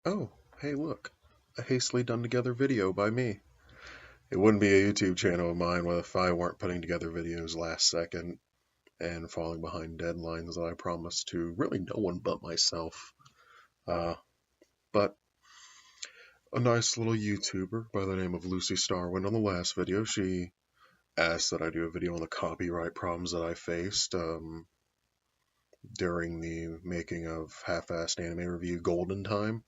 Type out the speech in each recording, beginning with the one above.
Oh, hey look, a hastily done together video by me. It wouldn't be a YouTube channel of mine if I weren't putting together videos last second and falling behind deadlines that I promised to really no one but myself. Uh, but a nice little YouTuber by the name of Lucy Starwind on the last video, she asked that I do a video on the copyright problems that I faced during the making of half-assed anime review Golden Time.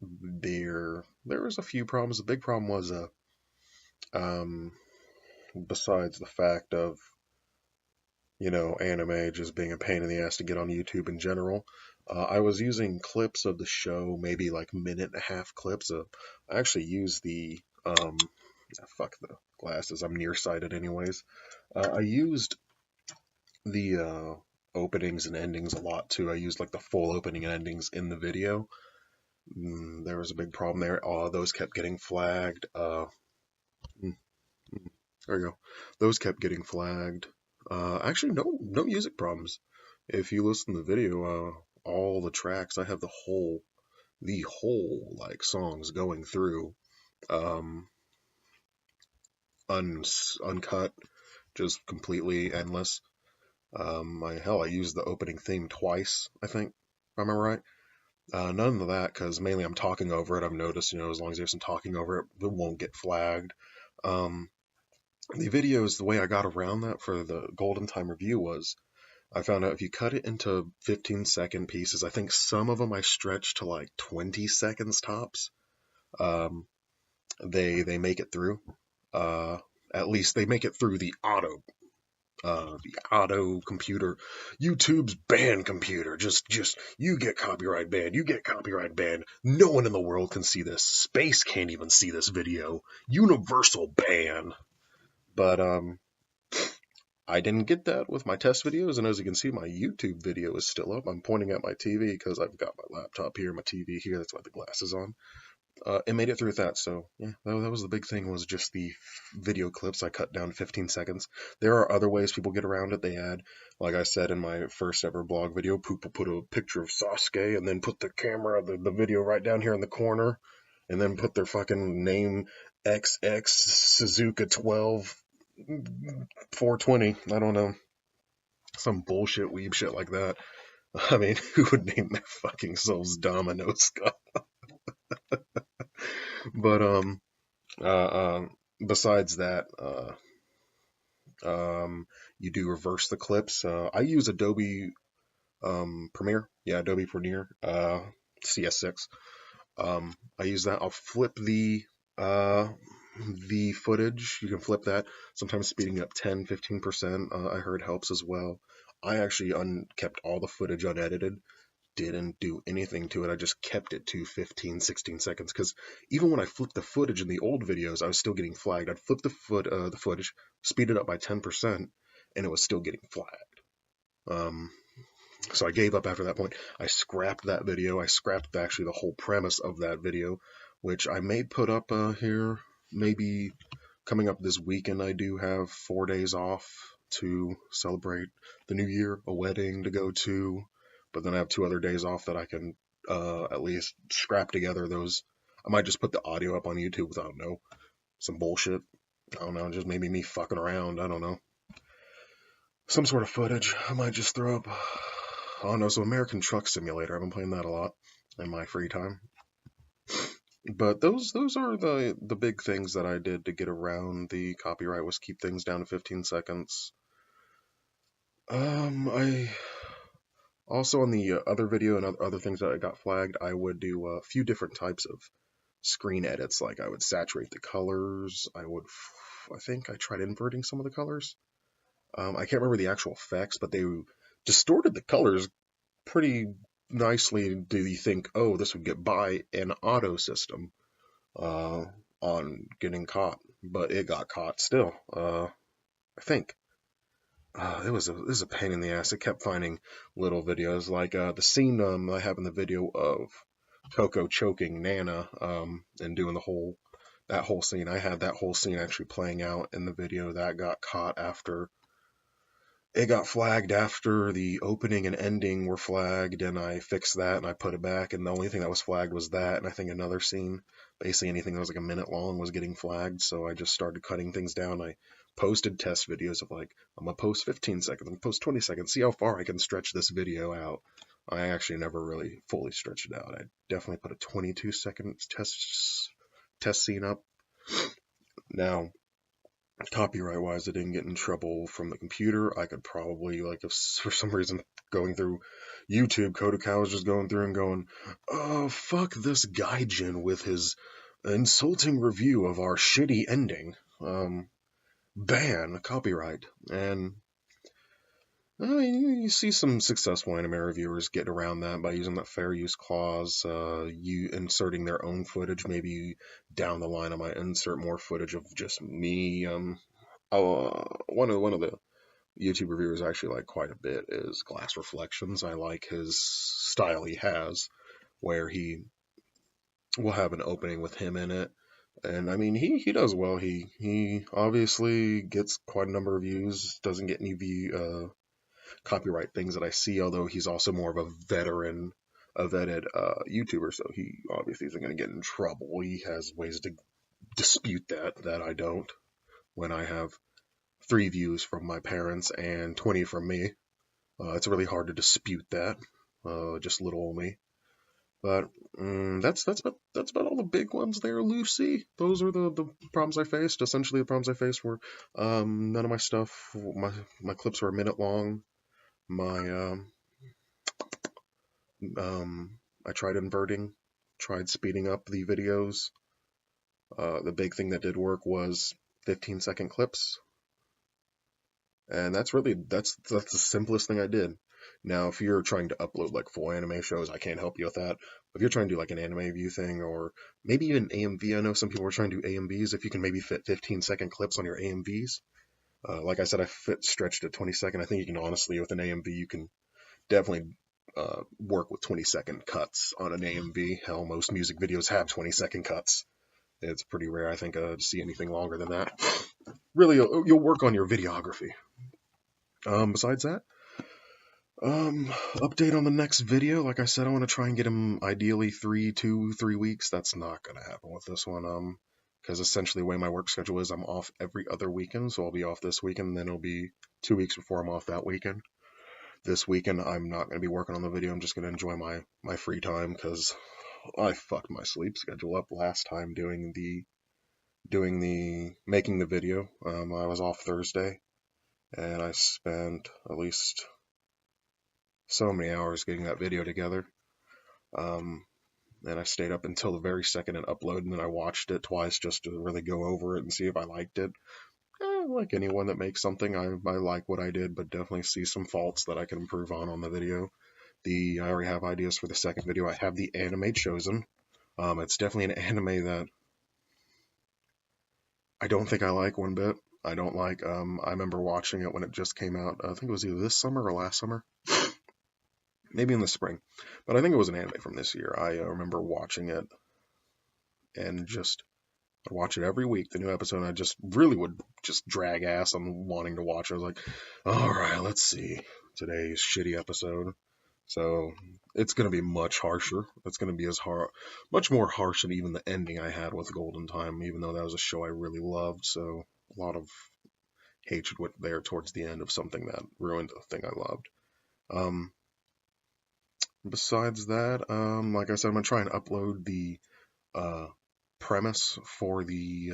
There was a few problems. The big problem was um, besides the fact of, anime just being a pain in the ass to get on YouTube in general. I was using clips of the show, maybe like minute and a half clips. I actually used fuck the glasses, I'm nearsighted anyways. I used the openings and endings a lot too. I used like the full opening and endings in the video. There was a big problem there. Those kept getting flagged. Mm, there you go. Those kept getting flagged. Actually, no music problems. If you listen to the video, all the tracks, I have the whole like songs going through, um, uncut, just completely endless. I used the opening theme twice, I think, if I remember right. None of that, because mainly I'm talking over it. I've noticed, as long as there's some talking over it, it won't get flagged. Um, the videos, the way I got around that for the Golden Time review was I found out if you cut it into 15-second pieces, I think some of them I stretched to like 20 seconds tops. Um, they make it through. Uh, at least they make it through the auto computer, YouTube's ban computer. Just you get copyright banned. You get copyright banned. No one in the world can see this. Space can't even see this video. Universal ban. But I didn't get that with my test videos, and as you can see, my YouTube video is still up. I'm pointing at my TV because I've got my laptop here, my TV here. That's why the glass is on. It made it through with that, so yeah, that was the big thing, was just the video clips I cut down to 15 seconds. There are other ways people get around it. They add, like I said in my first ever blog video, people put a picture of Sasuke and then put the camera, the video right down here in the corner, and then put their fucking name XX Suzuka 12 420. I don't know. Some bullshit weeb shit like that. I mean, who would name their fucking selves Domino Scott? But besides that, you do reverse the clips. I use Adobe Premiere. Yeah, Adobe Premiere, CS6. I use that. I'll flip the footage. You can flip that. Sometimes speeding up 10-15%. I heard helps as well. I actually kept all the footage unedited, didn't do anything to it. I just kept it to 15, 16 seconds, because even when I flipped the footage in the old videos, I was still getting flagged. I'd flip the footage, speed it up by 10%, and it was still getting flagged. So I gave up after that point. I scrapped that video. I scrapped actually the whole premise of that video, which I may put up here maybe coming up this weekend. I do have 4 days off to celebrate the new year, a wedding to go to, but then I have 2 other days off that I can at least scrap together those. I might just put the audio up on YouTube without some bullshit. I don't know, just maybe me fucking around. I don't know. Some sort of footage. I might just throw up. Oh no, so American Truck Simulator. I've been playing that a lot in my free time. But those are the big things that I did to get around the copyright, was keep things down to 15 seconds. I also, on the other video and other things that I got flagged, I would do a few different types of screen edits. Like I would saturate the colors. I think I tried inverting some of the colors. I can't remember the actual effects, but they distorted the colors pretty nicely. Do you think, oh, this would get by an auto system on getting caught? But it got caught still. I think. It was a pain in the ass. It kept finding little videos like the scene I have in the video of Coco choking Nana and doing that whole scene. I had that whole scene actually playing out in the video that got caught after it got flagged after the opening and ending were flagged, and I fixed that and I put it back, and the only thing that was flagged was that, and I think another scene. Basically anything that was like a minute long was getting flagged, so I just started cutting things down. I posted test videos of like, I'm gonna post 15 seconds, I'm gonna post 20 seconds, see how far I can stretch this video out. I actually never really fully stretched it out. I definitely put a 22-second test scene up. Now, copyright wise, I didn't get in trouble from the computer. I could probably, like, if for some reason going through YouTube, Kodak was just going through and going, oh, fuck this gaijin with his insulting review of our shitty ending. Ban copyright. And you see some successful anime reviewers get around that by using that fair use clause, you inserting their own footage. Maybe down the line I might insert more footage of just me. One of the YouTube reviewers I actually like quite a bit is Glass Reflections. I like his style he has, where he will have an opening with him in it. And I mean, he does well. He obviously gets quite a number of views, doesn't get any copyright things that I see, although he's also more of a vetted YouTuber, so he obviously isn't going to get in trouble. He has ways to dispute that I don't. When I have 3 views from my parents and 20 from me, it's really hard to dispute that. Just little old me. But that's about all the big ones there, Lucy. Those are the problems I faced. Essentially, the problems I faced were none of my stuff, my clips were a minute long. My I tried inverting, tried speeding up the videos. The big thing that did work was 15-second clips, and that's the simplest thing I did. Now, if you're trying to upload like full anime shows, I can't help you with that. If you're trying to do like an anime view thing, or maybe even AMV, I know some people are trying to do AMVs. If you can maybe fit 15-second clips on your AMVs, like I said, I stretched at 20-second. I think you can honestly, with an AMV, you can definitely work with 20-second cuts on an AMV. Hell, most music videos have 20-second cuts. It's pretty rare, I think, to see anything longer than that. Really, you'll work on your videography. Besides that, update on the next video. Like I said, I want to try and get him ideally 3 weeks. That's not going to happen with this one. Because essentially the way my work schedule is, I'm off every other weekend, so I'll be off this weekend, and then it'll be 2 weeks before I'm off that weekend. This weekend, I'm not going to be working on the video. I'm just going to enjoy my free time, because I fucked my sleep schedule up last time making the video. I was off Thursday, and I spent at least so many hours getting that video together. And I stayed up until the very second it uploaded, and then I watched it twice just to really go over it and see if I liked it. Like anyone that makes something, I like what I did, but definitely see some faults that I can improve on the video. I already have ideas for the second video. I have the anime chosen. It's definitely an anime that I don't think I like one bit. I don't like, I remember watching it when it just came out. I think it was either this summer or last summer. Maybe in the spring. But I think it was an anime from this year. I remember watching it and I'd watch it every week, the new episode, and I just really would just drag ass on wanting to watch it. I was like, alright, let's see today's shitty episode. So it's going to be much harsher. It's going to be much more harsh than even the ending I had with Golden Time, even though that was a show I really loved. So a lot of hatred went there towards the end of something that ruined the thing I loved. Besides that, like I said, I'm going to try and upload the premise for the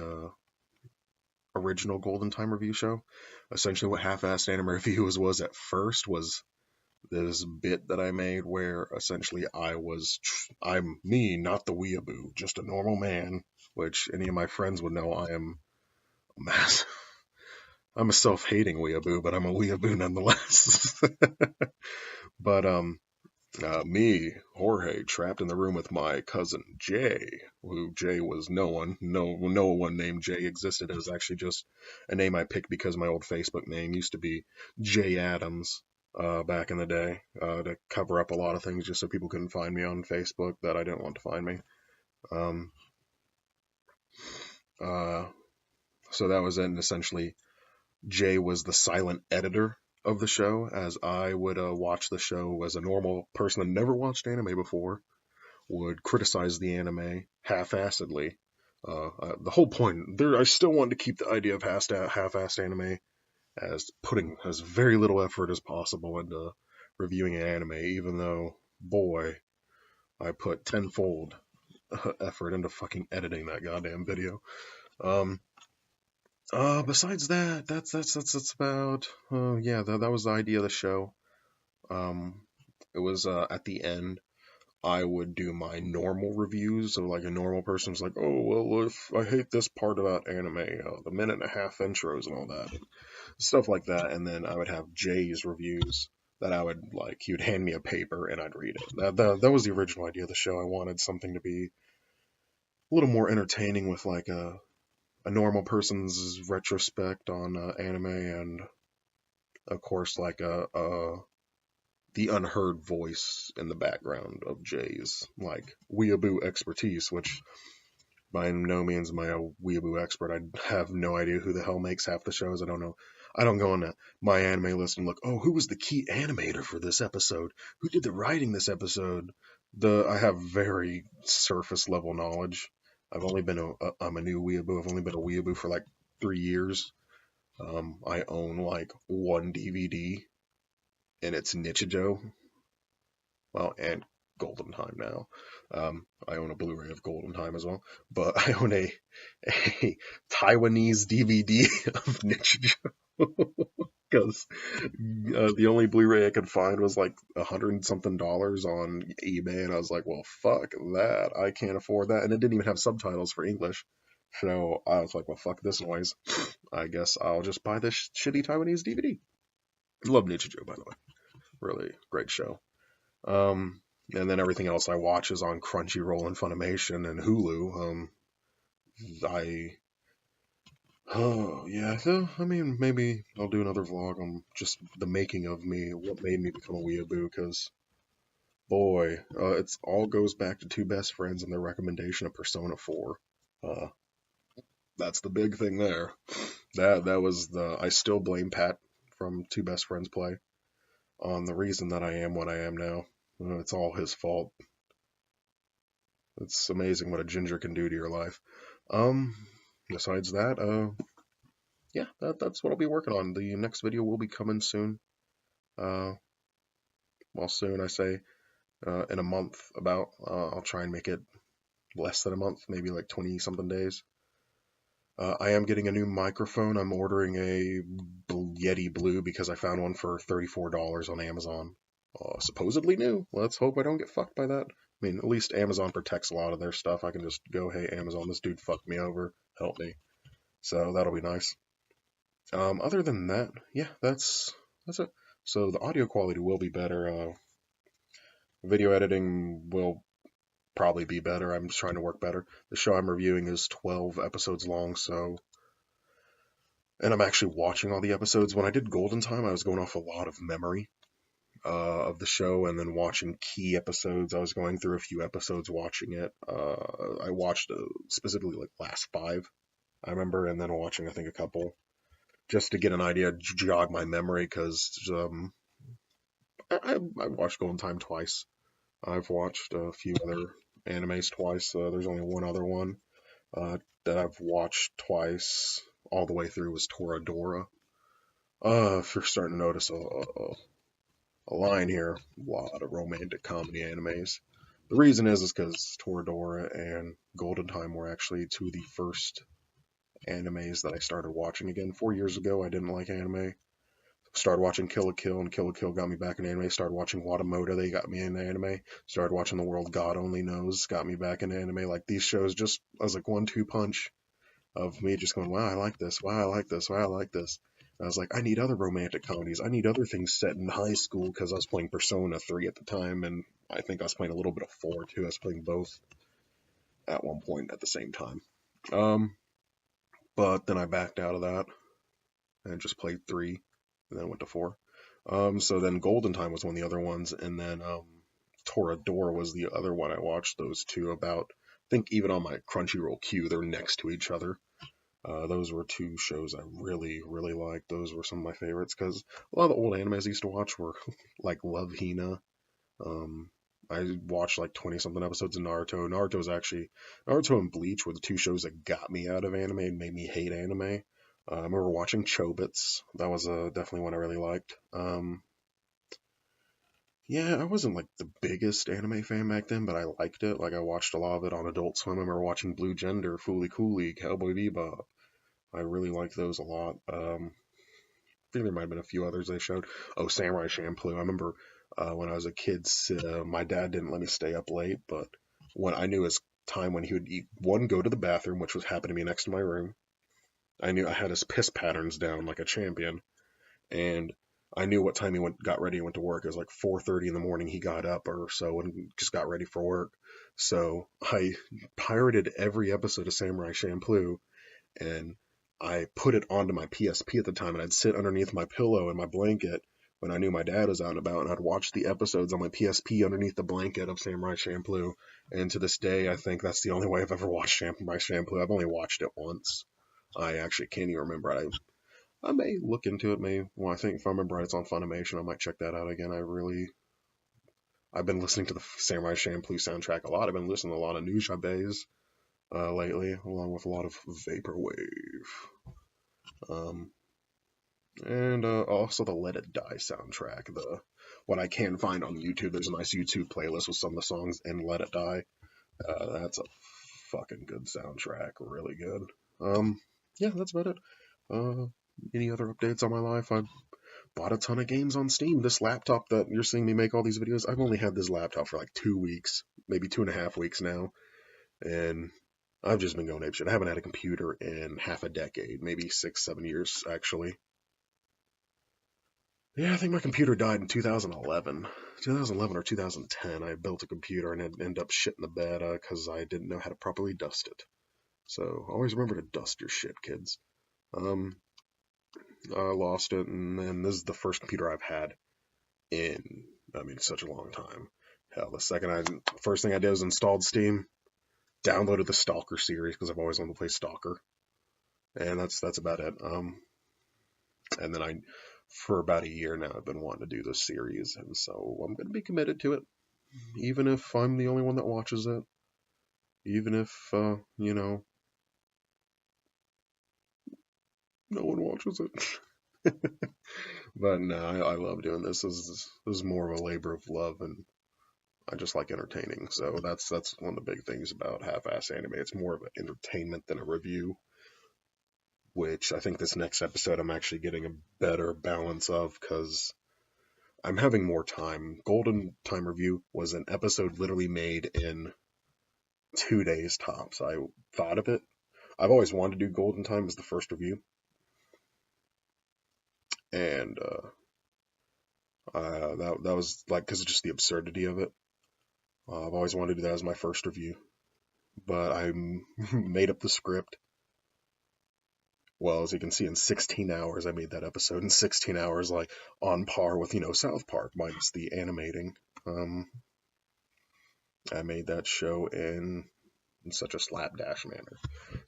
original Golden Time review show. Essentially what Half-Assed Anime Reviews was at first was this bit that I made where essentially I'm me, not the weeaboo, just a normal man, which any of my friends would know I am massive. I'm a self-hating weeaboo, but I'm a weeaboo nonetheless. But me, Jorge, trapped in the room with my cousin Jay, who Jay was no one named Jay existed. It was actually just a name I picked because my old Facebook name used to be Jay Adams back in the day, to cover up a lot of things just so people couldn't find me on Facebook that I didn't want to find me. So that was it, and essentially Jay was the silent editor of the show, as I would watch the show as a normal person that never watched anime before, would criticize the anime half-assedly. The whole point there, I still wanted to keep the idea of half-assed anime as putting as very little effort as possible into reviewing an anime, even though, boy, I put tenfold effort into fucking editing that goddamn video. Um, Besides that, that's about. Yeah, that was the idea of the show. Um, it was at the end. I would do my normal reviews, so like a normal person's like, oh well, if I hate this part about anime, the minute and a half intros and all that, stuff like that, and then I would have Jay's reviews that I would like. He would hand me a paper and I'd read it. That was the original idea of the show. I wanted something to be a little more entertaining with like a normal person's retrospect on anime, and of course like the unheard voice in the background of Jay's like weeaboo expertise, which by no means am I a weeaboo expert. I have no idea who the hell makes half the shows. I don't know. I don't go on my anime list and look, oh, who was the key animator for this episode? Who did the writing this episode? I have very surface level knowledge. I'm a new weeaboo. I've only been a weeaboo for like 3 years. I own like one DVD, and it's Nichijou. Well, and Golden Time now. I own a Blu-ray of Golden Time as well, but I own a Taiwanese DVD of Nichijou because the only Blu-ray I could find was like $100 something on eBay, and I was like, well, fuck that, I can't afford that, and it didn't even have subtitles for English. So I was like, well, fuck this noise. I guess I'll just buy this shitty Taiwanese DVD. Love Nichijou, by the way. Really great show. And then everything else I watch is on Crunchyroll and Funimation and Hulu. Oh yeah, so, I mean, maybe I'll do another vlog on just the making of me, what made me become a weeaboo, because, boy, it's all goes back to two best friends and their recommendation of Persona 4. Uh, that's the big thing there. That was I still blame Pat from Two Best Friends Play on the reason that I am what I am now. It's all his fault. It's amazing what a ginger can do to your life. Um, Besides that, yeah, that's what I'll be working on. The next video will be coming soon. Well, soon I say, in a month about. I'll try and make it less than a month, maybe like 20 something days. I am getting a new microphone. I'm ordering a Yeti Blue because I found one for $34 on Amazon. Supposedly new. Let's hope I don't get fucked by that. I mean, at least Amazon protects a lot of their stuff. I can just go, hey, Amazon, this dude fucked me over. Help me. So that'll be nice. Other than that, yeah, that's it. So the audio quality will be better. Video editing will probably be better. I'm just trying to work better. The show I'm reviewing is 12 episodes long, so... And I'm actually watching all the episodes. When I did Golden Time, I was going off a lot of memory of the show, and then watching key episodes. I was going through a few episodes watching it. I watched specifically like last 5, I remember, and then watching I think a couple just to get an idea, jog my memory, because I watched Golden Time twice. I've watched a few other animes twice. There's only one other one that I've watched twice all the way through was Toradora. If you're starting to notice a line here, a lot of romantic comedy animes. The reason is because Toradora and Golden Time were actually two of the first animes that I started watching again. 4 years ago, I didn't like anime. Started watching Kill la Kill, and Kill la Kill got me back in anime. Started watching Watamoda, they got me in anime. Started watching The World God Only Knows, got me back in anime. Like, these shows just, I was like 1-2 punch of me just going, wow, I like this, wow, I like this, wow, I like this. And I was like, I need other romantic comedies. I need other things set in high school, because I was playing Persona 3 at the time, and I think I was playing a little bit of 4 too. I was playing both at one point at the same time. But then I backed out of that and just played 3, and then went to 4. So then Golden Time was one of the other ones, and then Toradora was the other one I watched those two about. I think even on my Crunchyroll queue, they're next to each other. Those were two shows I really, really liked. Those were some of my favorites because a lot of the old animes I used to watch were like Love Hina. Um, I watched like 20 something episodes of Naruto. Naruto and Bleach were the two shows that got me out of anime and made me hate anime. I remember watching Chobits. That was definitely one I really liked. Yeah, I wasn't like the biggest anime fan back then, but I liked it. Like I watched a lot of it on Adult Swim. I remember watching Blue Gender, Foolie Cooley, Cowboy Bebop. I really liked those a lot. I think there might have been a few others they showed. Oh, Samurai Champloo. I remember when I was a kid, my dad didn't let me stay up late, but when I knew his time when he would one, go to the bathroom, which was happening to me next to my room. I knew I had his piss patterns down like a champion, and I knew what time got ready and went to work. It was like 4:30 in the morning. He got up or so and just got ready for work. So I pirated every episode of Samurai Champloo and I put it onto my PSP at the time, and I'd sit underneath my pillow and my blanket when I knew my dad was out and about, and I'd watch the episodes on my PSP underneath the blanket of Samurai Champloo. And to this day, I think that's the only way I've ever watched Samurai Champloo. I've only watched it once. I actually can't even remember. I may look into it. Well, I think if I remember right, it's on Funimation. I might check that out again. I've been listening to the Samurai Champloo soundtrack a lot. I've been listening to a lot of Nujabes lately, along with a lot of Vaporwave. Um, and also the Let It Die soundtrack. What I can find on YouTube, there's a nice YouTube playlist with some of the songs in Let It Die. That's a fucking good soundtrack, really good. Yeah, that's about it. Uh, any other updates on my life? I bought a ton of games on Steam. This laptop that you're seeing me make all these videos, I've only had this laptop for like 2 weeks, maybe 2.5 weeks now, and I've just been going apeshit. I haven't had a computer in half a decade, maybe 6, 7 years actually. Yeah, I think my computer died in 2011 or 2010. I built a computer and it ended up shitting the bed because I didn't know how to properly dust it. So always remember to dust your shit, kids. Um, I lost it, and then this is the first computer I've had in, such a long time. Hell, first thing I did was installed Steam, downloaded the Stalker series because I've always wanted to play Stalker, and that's about it. And then for about a year now, I've been wanting to do this series, and so I'm going to be committed to it, even if I'm the only one that watches it, even if, no one watches it. But no, I love doing this. This is more of a labor of love, and I just like entertaining. So that's one of the big things about half-ass anime. It's more of an entertainment than a review, which I think this next episode I'm actually getting a better balance of because I'm having more time. Golden Time Review was an episode literally made in 2 days tops. I thought of it. I've always wanted to do Golden Time as the first review, and that was like because of just the absurdity of it. I've always wanted to do that as my first review, but I made up the script. Well, as you can see, in 16 hours, I made that episode in 16 hours, like on par with South Park minus the animating. I made that show in such a slapdash manner.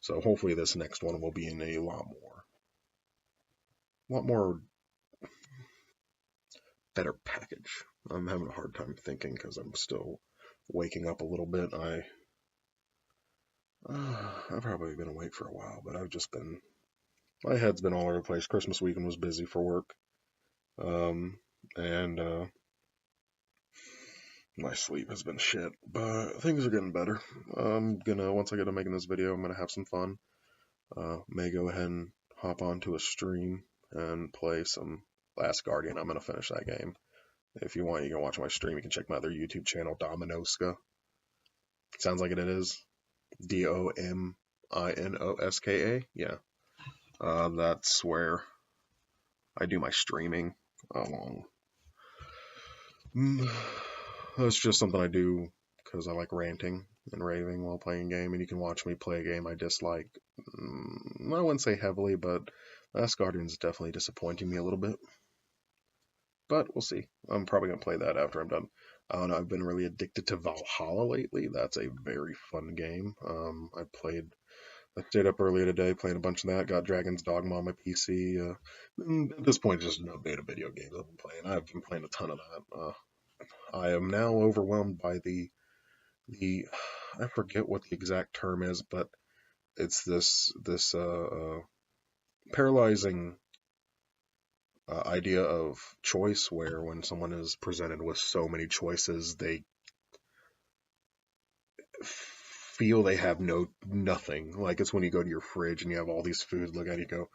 So hopefully this next one will be in a lot more better package. I'm having a hard time thinking because I'm still waking up a little bit. I've probably been awake for a while, but my head's been all over the place. Christmas weekend was busy for work. And my sleep has been shit, but things are getting better. Once I get to making this video, I'm gonna have some fun. May go ahead and hop onto a stream and play some Last Guardian. I'm gonna finish that game. If you want, you can watch my stream. You can check my other YouTube channel, Dominoska. Sounds like it is. Dominoska. Yeah. That's where I do my streaming along. That's just something I do because I like ranting and raving while playing a game, and you can watch me play a game I dislike. I wouldn't say heavily, but Last Guardian's definitely disappointing me a little bit. But we'll see. I'm probably going to play that after I'm done. I don't know, I've been really addicted to Valhalla lately. That's a very fun game. I played I stayed up earlier today playing a bunch of that. Got Dragon's Dogma on my PC. At this point, just no beta video games I've been playing. I've been playing a ton of that. I am now overwhelmed by the I forget what the exact term is, but it's this paralyzing idea of choice, where when someone is presented with so many choices, they feel they have nothing. Like it's when you go to your fridge and you have all these foods, look at it, you go,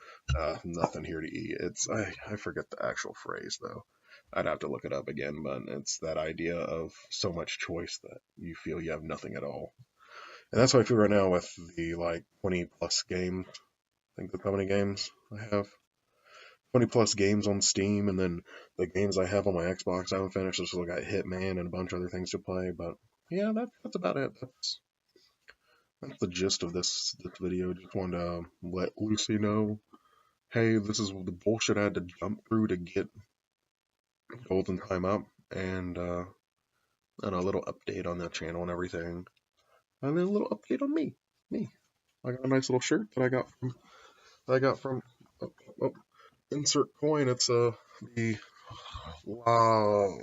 nothing here to eat. I forget the actual phrase though. I'd have to look it up again, but it's that idea of so much choice that you feel you have nothing at all. And that's how I feel right now with the like 20 plus games. I think that's how many games I have. 20 plus games on Steam, and then the games I have on my Xbox I haven't finished. I still got Hitman and a bunch of other things to play, but yeah, that's about it. That's the gist of this video. Just wanted to let Lucy know, hey, this is the bullshit I had to jump through to get Golden Time up, and a little update on the channel and everything, and then a little update on me. I got a nice little shirt that I got from oh, oh, insert coin. It's the wow.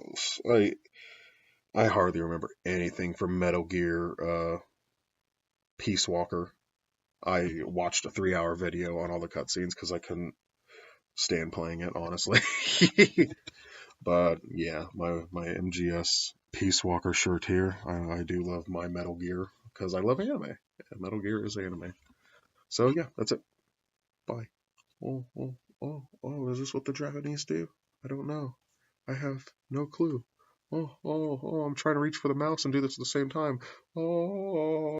I hardly remember anything from Metal Gear Peace Walker. I watched a 3-hour video on all the cutscenes because I couldn't stand playing it, honestly. But yeah, my MGS Peace Walker shirt here. I do love my Metal Gear because I love anime. Yeah, Metal Gear is anime. So yeah, that's it. Bye. Oh, is this what the Japanese do? I don't know. I have no clue. I'm trying to reach for the mouse and do this at the same time. Oh.